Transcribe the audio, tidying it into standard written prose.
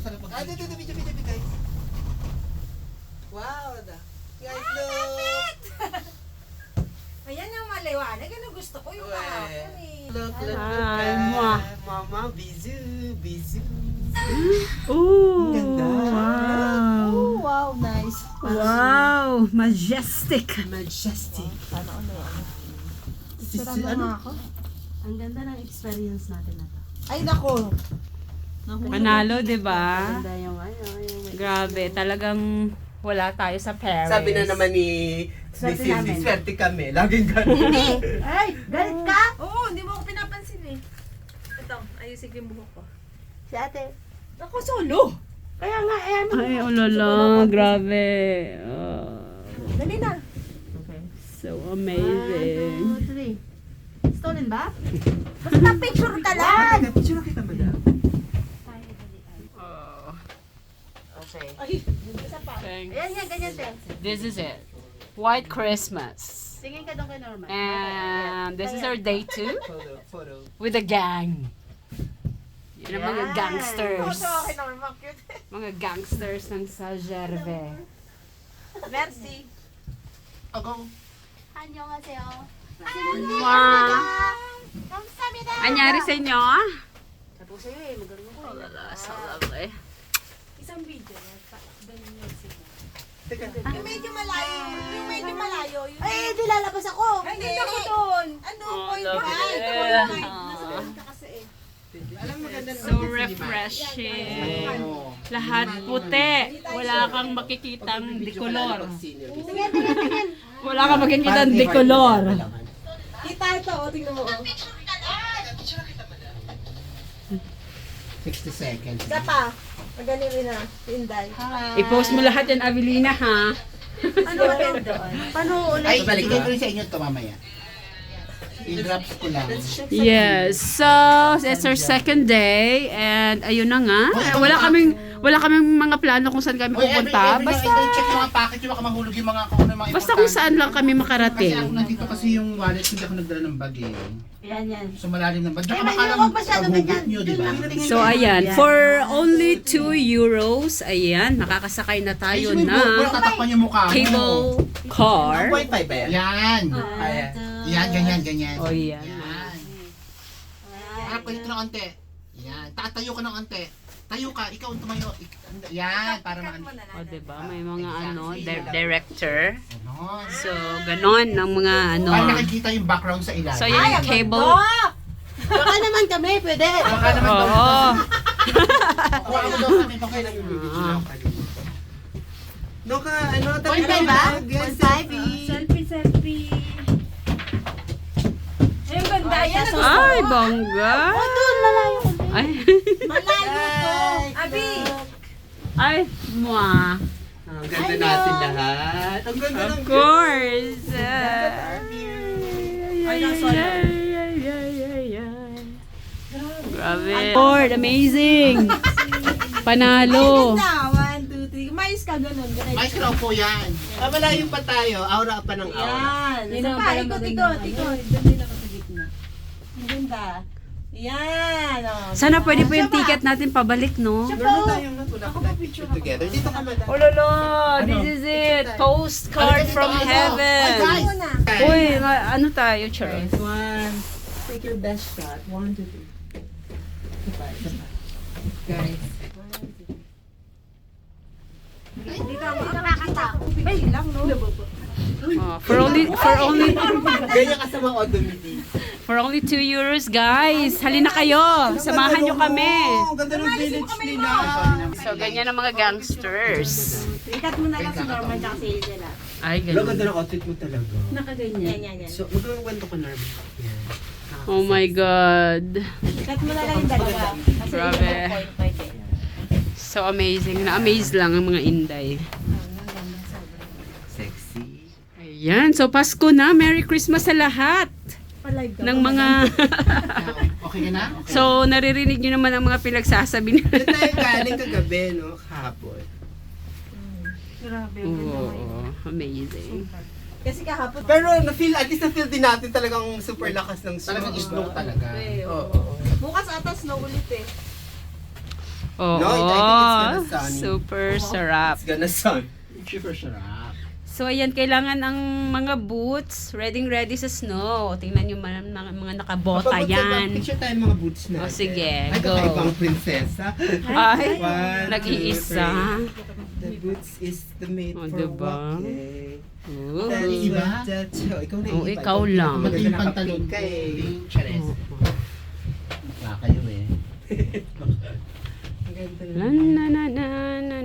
masarap mag- Dito, video, guys. Wow, guys, look. Ayan yung maliwanag. Ano gusto ko yung kahapon eh. Look, Ay, mwah. Mama, bizu. Ooh, Ganda. wow. Oh, wow, nice. Wow, majestic. Majestic. Paano ano yan? Picture Si- mo ano? nga ako. Ang ganda ng experience natin na to. Ay, nako. Panalo, di ba? Ganda yung ano. Grabe, talagang wala tayo sa Paris. Sabi na naman ni Swerte Cindy, namin. swerte kami. Laging ganun. Ay, galit ka? Oo, hindi mo ako pinapansin eh. Ito, ayusin ko yung buhok ko. Si ate. Ako solo. Kaya nga, eh ano. Ay, ulala, grabe. Oh, Dali na. Okay. so 1, amazing. 2, 3. Stolen ba? Basta picture ka lang. Teka, picture kita, madam. Oh, Okay. Ay, isa pa. thanks. Ayan nga, ganyan din. This is it. White Christmas. Tingin ka doon kay Norman. And this is our day 2 Photo. with a gang. Yan ang mga Yan. gangsters. Ito, okay naman, mga cute. Mga gangsters ng Sajerve. Merci. Ako. Annyeonghaseyo. Wow. Anyari sa inyo? Sabi ko sa'yo eh, magaling ako. So lovely. Isang video. Ganun yung signal. Teka. Yung medyo malayo. Yung medyo malayo. Yung Ay, di lalabas ako. Ay, hindi ako doon. Ano? Oh, Point lovely. five. Point five. Ah. Nasa doon ka kasi eh. Alam mo ganda So refreshing. Lahat puti. Wala kang makikitang decolor. Wala kang makikitang decolor. Kita ito, o, tingnan mo. Oh. 60 seconds. Isa pa. Magaling rin na. Inday. I-post mo lahat yan, Avelina, ha? Ano ulit doon? Paano ulit? Ay, ibigay ko rin sa inyo ito mamaya. I-drops ko lang. Yes. So, it's our second day and ayun na nga. Wala kaming mga plano kung saan kami pupunta. Basta check yung mga package, yung baka mahulog yung mga kung ano yung mga Basta kung saan lang kami Kasi ako makarating. nandito kasi yung wallet, hindi ako nagdala ng bag eh. Yan. So malalim ng bag. Ay, Baka may makala huwag masyadong paghugot ganyan. nyo, di ba? So, ayan. For only 2 euros, ayan, makakasakay na tayo Wala na tatakpan yung mukha mo. cable car. 1.5 ba yan? Yan. Ayan. Yan, ganyan. O, yan. Yan. Harap ka dito ng onte. Yan. Tatayo ka ng onte. Tayo ka, ikaw ang tumayo. Yan, para maano. O, diba? May mga director. Ganon. So, ganon ang mga Para ano. nakikita yung background sa ilalim. So, yun yung cable. Baka naman kami, pwede. Baka naman daw. Oo. Kuha mo daw kami, baka lang yung video lang kayo. Doka, ano? Point five ba? Yes, 1.5. Selfie. Ay, ang ganda. Yan. Ay, bongga. Doon, malayo ko. Ay. Malayo to. Abi. Ay, mwah. Ang ganda natin lahat. Ang ganda Of ng course. Ay, sorry. Grabe. Lord, amazing. Panalo. Ganda. 1, 2, 3. Mais ka ganun. Mais ka po yan. malayo pa tayo. Aura pa ng aura. Yan. Isa pa. Ikot. Doon din ako sa gitna. Ang ganda. Yan. Oh. Sana pwede po yung ticket natin pabalik, no? Meron tayong natulak na picture together. Dito ka madam. Oh, lolo, this is it. Postcard from heaven. Muna. Uy, ano tayo, Charles? One. Take your best shot. 1, 2, 3. Guys. Dito ako nakakatawa. Bay lang, no? Oh, for only Ganyan ka sa mga odomiti. for only 2 euros, guys. Halina kayo. Samahan nyo kami. Ang ganda ng village nila. So, ganyan ang mga gangsters. Ikat mo na lang si Norman at si Angela. Ay, Ang ganda ganyan. ng outfit mo talaga. Nakaganyan. Yan. So, magkakakwento ko, Norm. Yan. Oh my God. Ikat mo na lang yung dalawa. Kasi Grabe. point eh. So amazing. Na-amaze lang ang mga Inday. Sexy. Ayan. So, Pasko na. Merry Christmas sa lahat. Ng mga... Okay ka na? Okay. So, naririnig nyo naman ang mga pinagsasabi nila. Doon tayo galing kagabi, no? Kahapon. Grabe. Oo. Amazing. Kasi kahapon. Pero na-feel, at least na-feel din natin talagang super lakas ng snow. Talagang snow talaga. Oo. Bukas ata snow ulit eh. Oo. No, I think it's gonna sun. Super sarap. It's gonna sun. Super sarap. So, ayan, kailangan ang mga boots ready sa snow. Tingnan nyo mga nakabota Kapag yan. picture tayo ng mga boots natin. O, sige, Ay, go. kakaibang prinsesa. Ay, 1, nag-iisa. 2, 3. The boots is the made O, for diba? walking. Ooh. That's Iba? what that's... Oh, ikaw na Oh, iba. ikaw lang. Pati Maganda yung pantalon nakapink ka eh. Chares. Baka kayo eh. Ang ganda La, na, na, na, na, na.